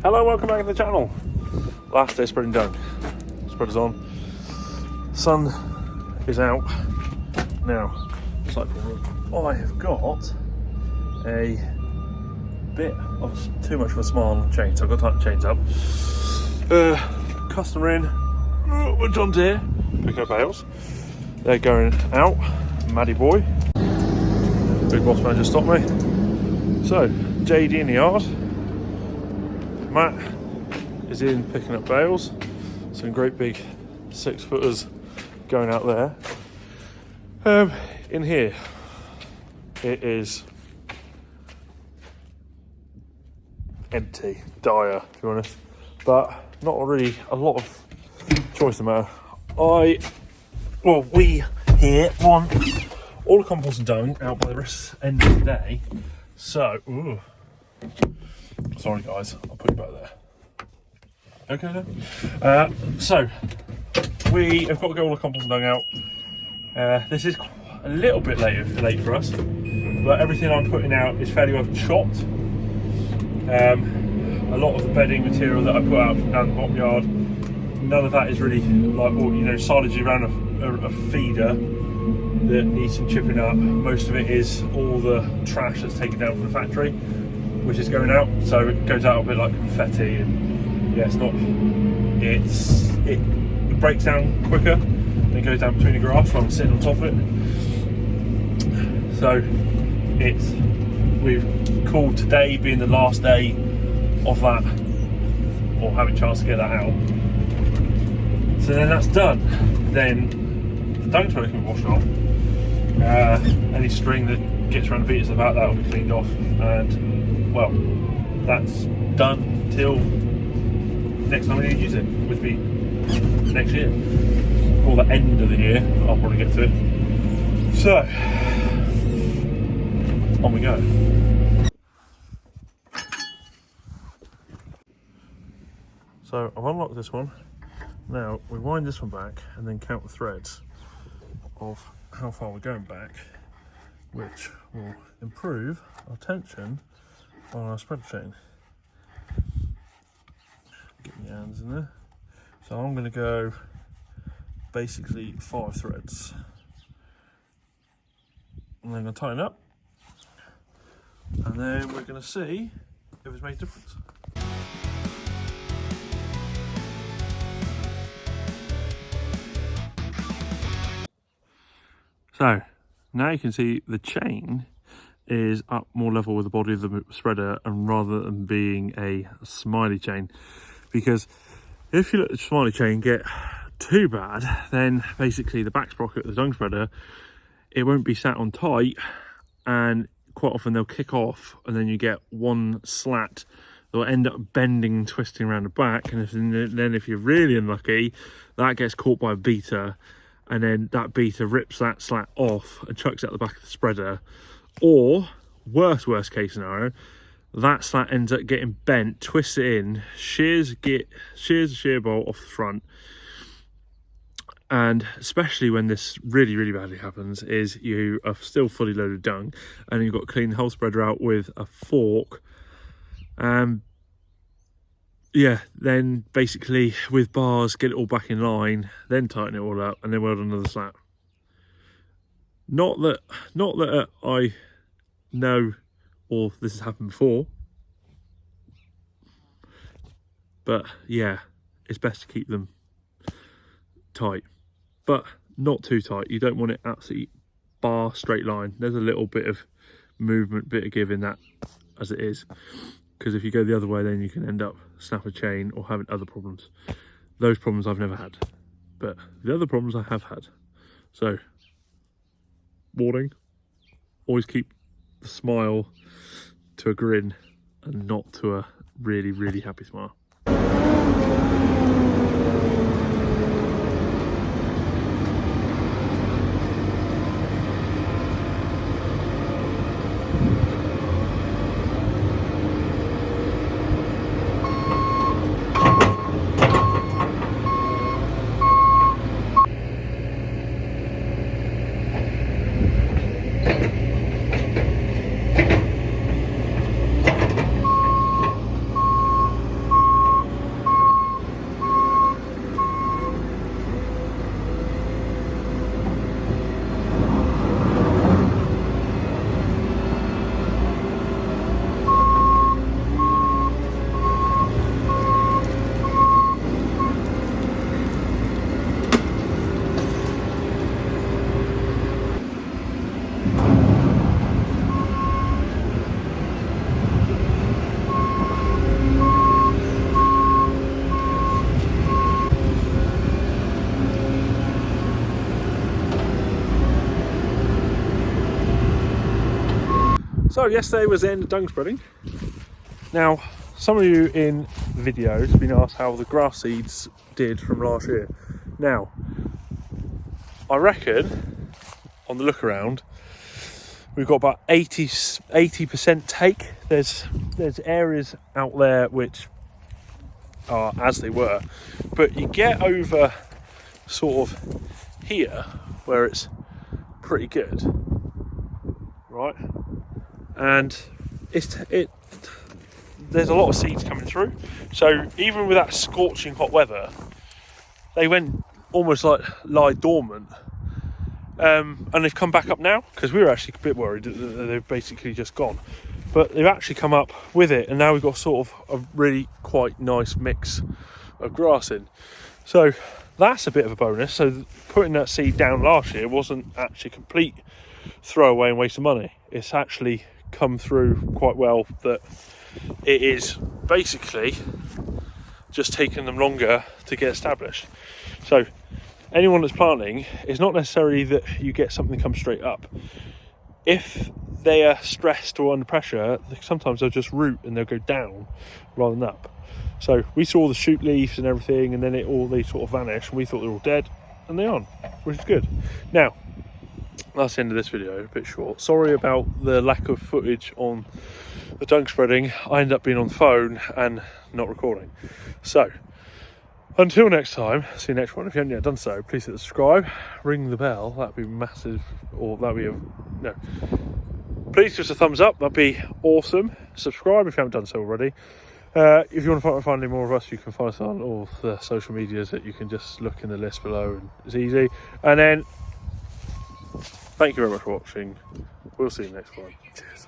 Hello, welcome back to the channel. Last day spreading dung. Spreader's on. Sun is out. Now, I have got a bit of too much of a smile on the chain, so I've got to tighten the chains up. Customer in, with John Deere, picking up bales. They're going out, Maddie boy. Big boss man just stopped me. So, JD in the yard. Matt is in picking up bales. Some great big 6-footers going out there. In here, it is empty, dire, to be honest, but not really a lot of choice in the matter. We here want all the compost and dung out by the end of the day. So, sorry guys, I'll put you back there. Okay then. So, we have got to get all the compost and dung out. This is a little bit late for us, but everything I'm putting out is fairly well chopped. A lot of the bedding material that I put out from down the bottom yard, none of that is really like silage around a feeder that needs some chipping up. Most of it is all the trash that's taken down from the factory, which is going out. So it goes out a bit like confetti, and yeah, it breaks down quicker and it goes down between the grass rather than sitting on top of it. So we've called today being the last day of that, or having a chance to get that out. So then that's done. Then the dung spreader can be washed off. Any string that gets around the beaters about that will be cleaned off, and well, that's done till next time we need to use it, which will be next year, or the end of the year. I'll probably get to it. So on we go. So I've unlocked this one. Now we wind this one back and then count the threads of how far we're going back, which will improve our tension on our spread chain. Get my hands in there. So I'm going to go basically 5 threads. And then I'm going to tighten up. And then we're going to see if it's made a difference. So now you can see the chain is up more level with the body of the spreader, and rather than being a smiley chain, because if you let the smiley chain get too bad, then basically the back sprocket of the dung spreader, it won't be sat on tight, and quite often they'll kick off, and then you get one slat that will end up bending and twisting around the back, and then if you're really unlucky, that gets caught by a beater, and then that beater rips that slat off and chucks it out the back of the spreader. Or worst case scenario, that slat ends up getting bent, twists it in, shears the shear bolt off the front. And especially when this really badly happens, is you are still fully loaded dung and you've got to clean the whole spreader out with a fork. Yeah, then basically with bars, get it all back in line, then tighten it all up, and then weld another slat. Not that I know, or this has happened before, but yeah, it's best to keep them tight, but not too tight. You don't want it absolutely bar straight line. There's a little bit of movement, bit of give in that as it is, because if you go the other way, then you can end up snap a chain or having other problems. Those problems I've never had, but the other problems I have had. So warning, always keep the smile to a grin and not to a really happy smile. So yesterday was the end of dung spreading. Now, some of you in videos have been asked how the grass seeds did from last year. Now, I reckon on the look around, we've got about 80% take. There's areas out there which are as they were, but you get over sort of here where it's pretty good, right? And there's a lot of seeds coming through. So even with that scorching hot weather, they went almost like lie dormant, and they've come back up now, because we were actually a bit worried that they've basically just gone, but they've actually come up with it, and now we've got sort of a really quite nice mix of grass in. So that's a bit of a bonus. So putting that seed down last year wasn't actually a complete throwaway and waste of money. It's actually come through quite well, that it is basically just taking them longer to get established. So anyone that's planting, it's not necessarily that you get something come straight up. If they are stressed or under pressure, sometimes they'll just root and they'll go down rather than up. So we saw the shoot leaves and everything, and then they sort of vanished, and we thought they were all dead, and they aren't, which is good. Now, that's the end of this video, a bit short. Sorry about the lack of footage on the dung spreading. I ended up being on the phone and not recording. So, until next time, see you next one. If you haven't yet done so, please hit subscribe, ring the bell, that'd be massive, or that'd be no. Please give us a thumbs up, that'd be awesome. Subscribe if you haven't done so already. If you want to find any more of us, you can find us on all the social medias that you can just look in the list below, and it's easy. And then, thank you very much for watching. We'll see you next one. Cheers.